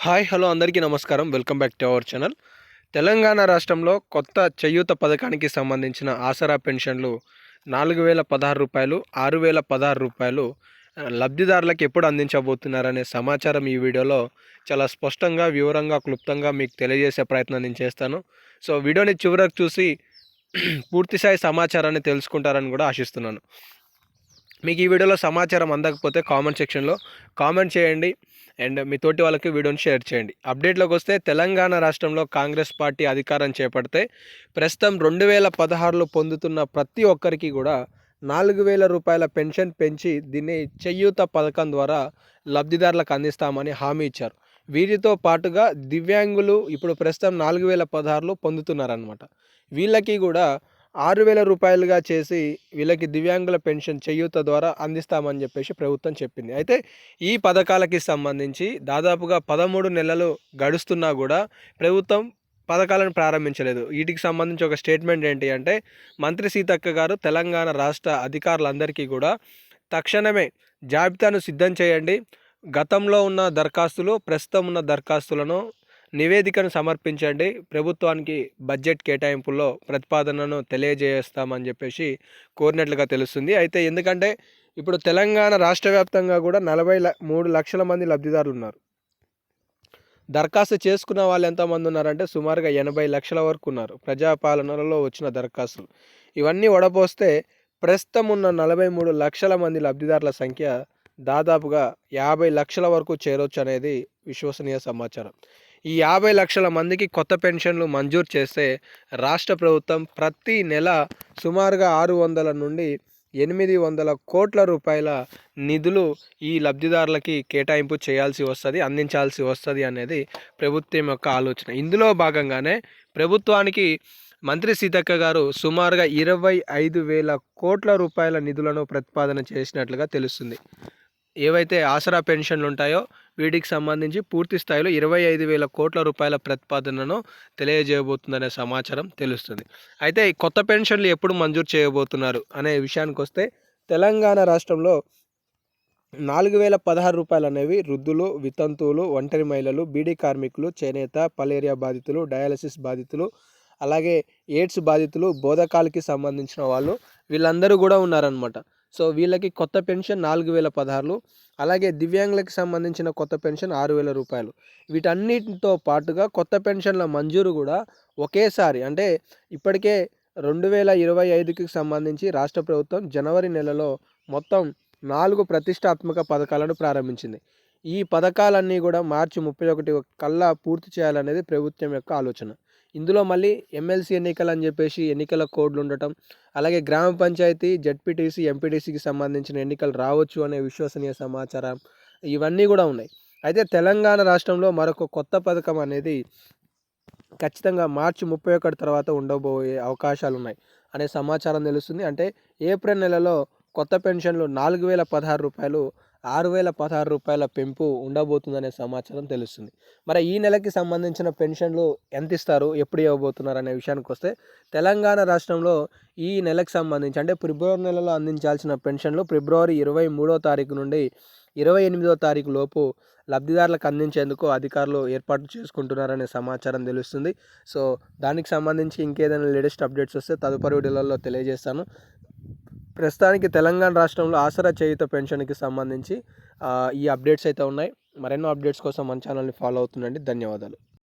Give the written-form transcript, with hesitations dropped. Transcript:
Hi hello అందరికీ నమస్కారం. Welcome back to our channel. Telangana రాష్ట్రంలో కొత్త చేయూత పథకానికి సంబంధించిన ఆసరా పెన్షన్లు రూ. 4016, లబ్ధిదారులకు ఎప్పుడు అందించబోతున్నారనే సమాచారం ఈ వీడియోలో చాలా స్పష్టంగా, వివరంగా, క్లుప్తంగా మీకు తెలియజేసే ప్రయత్నం నేను చేస్తాను. సో వీడియోని చివరకు చూసి పూర్తిస్థాయి సమాచారాన్ని తెలుసుకుంటారని కూడా ఆశిస్తున్నాను. మీకు ఈ వీడియోలో సమాచారం అందకపోతే కామెంట్ సెక్షన్లో కామెంట్ చేయండి అండ్ మీ తోటి వాళ్ళకి వీడియోని షేర్ చేయండి. అప్డేట్లోకి వస్తే తెలంగాణ రాష్ట్రంలో కాంగ్రెస్ పార్టీ అధికారం చేపడితే ప్రస్తుతం 2016లో పొందుతున్న ప్రతి ఒక్కరికి కూడా రూ. 4000 పెన్షన్ పెంచి దీన్ని చేయూత పథకం ద్వారా లబ్ధిదారులకు అందిస్తామని హామీ ఇచ్చారు. వీరితో పాటుగా దివ్యాంగులు ఇప్పుడు ప్రస్తుతం 4016లో పొందుతున్నారనమాట. వీళ్ళకి కూడా రూ. 6000గా చేసి వీళ్ళకి దివ్యాంగుల పెన్షన్ చేయూత ద్వారా అందిస్తామని చెప్పేసి ప్రభుత్వం చెప్పింది. అయితే ఈ పథకాలకి సంబంధించి దాదాపుగా 13 నెలలు గడుస్తున్నా కూడా ప్రభుత్వం పథకాలను ప్రారంభించలేదు. వీటికి సంబంధించి ఒక స్టేట్మెంట్ ఏంటి అంటే, మంత్రి సీతక్క గారు తెలంగాణ రాష్ట్ర అధికారులందరికీ కూడా తక్షణమే జాబితాను సిద్ధం చేయండి, గతంలో ఉన్న దరఖాస్తులు, ప్రస్తుతం ఉన్న దరఖాస్తులను నివేదికను సమర్పించండి, ప్రభుత్వానికి బడ్జెట్ కేటాయింపుల్లో ప్రతిపాదనను తెలియజేస్తామని చెప్పేసి కోరినట్లుగా తెలుస్తుంది. అయితే ఎందుకంటే ఇప్పుడు తెలంగాణ రాష్ట్ర వ్యాప్తంగా కూడా 43 లక్షల మంది లబ్ధిదారులు ఉన్నారు. దరఖాస్తు చేసుకున్న వాళ్ళు ఎంతమంది ఉన్నారంటే సుమారుగా 80 లక్షల వరకు ఉన్నారు. ప్రజాపాలనలో వచ్చిన దరఖాస్తులు ఇవన్నీ వడపోస్తే ప్రస్తుతం ఉన్న 43 లక్షల మంది లబ్ధిదారుల సంఖ్య దాదాపుగా 50 లక్షల వరకు చేరొచ్చు అనేది విశ్వసనీయ సమాచారం. ఈ 50 లక్షల మందికి కొత్త పెన్షన్లు మంజూరు చేస్తే రాష్ట్ర ప్రభుత్వం ప్రతి నెల సుమారుగా 600 నుండి 800 కోట్ల రూపాయల నిధులు ఈ లబ్ధిదారులకి కేటాయింపు చేయాల్సి వస్తుంది, అందించాల్సి వస్తుంది అనేది ప్రభుత్వం యొక్క ఆలోచన. ఇందులో భాగంగానే ప్రభుత్వానికి మంత్రి సీతక్క గారు సుమారుగా 25,000 కోట్ల రూపాయల నిధులను ప్రతిపాదన చేసినట్లుగా తెలుస్తుంది. ఏవైతే ఆసరా పెన్షన్లు ఉంటాయో వీటికి సంబంధించి పూర్తి స్థాయిలో 25,000 కోట్ల రూపాయల ప్రతిపాదనను తెలియజేయబోతుందనే సమాచారం తెలుస్తుంది. అయితే ఈ కొత్త పెన్షన్లు ఎప్పుడు మంజూరు చేయబోతున్నారు అనే విషయానికి వస్తే తెలంగాణ రాష్ట్రంలో 4,016 అనేవి వృద్ధులు, వితంతువులు, ఒంటరి మహిళలు, బీడీ కార్మికులు, చేనేత, పలేరియా బాధితులు, డయాలసిస్ బాధితులు, అలాగే ఎయిడ్స్ బాధితులు, బోధకాలకి సంబంధించిన వాళ్ళు వీళ్ళందరూ కూడా ఉన్నారనమాట. సో వీళ్ళకి కొత్త పెన్షన్ 4,016, అలాగే దివ్యాంగులకు సంబంధించిన కొత్త పెన్షన్ 6,000 రూపాయలు. వీటన్నిటితో పాటుగా కొత్త పెన్షన్ల మంజూరు కూడా ఒకేసారి అంటే ఇప్పటికే 2025కి సంబంధించి రాష్ట్ర ప్రభుత్వం జనవరి నెలలో మొత్తం 4 ప్రతిష్టాత్మక పథకాలను ప్రారంభించింది. ఈ పథకాలన్నీ కూడా మార్చి 31 కల్లా పూర్తి చేయాలనేది ప్రభుత్వం యొక్క ఆలోచన. ఇందులో మళ్ళీ ఎమ్మెల్సీ ఎన్నికలు అని చెప్పేసి ఎన్నికల కోడ్లు ఉండటం, అలాగే గ్రామ పంచాయతీ, జడ్పీటీసీ, ఎంపీటీసీకి సంబంధించిన ఎన్నికలు రావచ్చు అనే విశ్వసనీయ సమాచారం ఇవన్నీ కూడా ఉన్నాయి. అయితే తెలంగాణ రాష్ట్రంలో మరొక కొత్త పథకం అనేది ఖచ్చితంగా మార్చి 31 తర్వాత ఉండబోయే అవకాశాలు ఉన్నాయి అనే సమాచారం తెలుస్తుంది. అంటే ఏప్రిల్ నెలలో కొత్త పెన్షన్లు 4,016 రూపాయలు 6,016 రూపాయల పెంపు ఉండబోతుందనే సమాచారం తెలుస్తుంది. మరి ఈ నెలకి సంబంధించిన పెన్షన్లు ఎంత ఇస్తారు, ఎప్పుడు ఇవ్వబోతున్నారు అనే విషయానికి వస్తే తెలంగాణ రాష్ట్రంలో ఈ నెలకు సంబంధించి అంటే ఫిబ్రవరి నెలలో అందించాల్సిన పెన్షన్లు ఫిబ్రవరి 23వ తారీఖు నుండి 28వ తారీఖు లోపు లబ్ధిదారులకు అందించేందుకు అధికారులు ఏర్పాటు చేసుకుంటున్నారనే సమాచారం తెలుస్తుంది. సో దానికి సంబంధించి ఇంకేదైనా లేటెస్ట్ అప్డేట్స్ వస్తే తదుపరి వీడియోలలో తెలియజేస్తాను. ప్రస్తుతానికి తెలంగాణ రాష్ట్రంలో ఆసరా చేయూత పెన్షన్కి సంబంధించి ఈ అప్డేట్స్ అయితే ఉన్నాయి. మరెన్నో అప్డేట్స్ కోసం మన ఛానల్ని ఫాలో అవుతుండండి. ధన్యవాదాలు.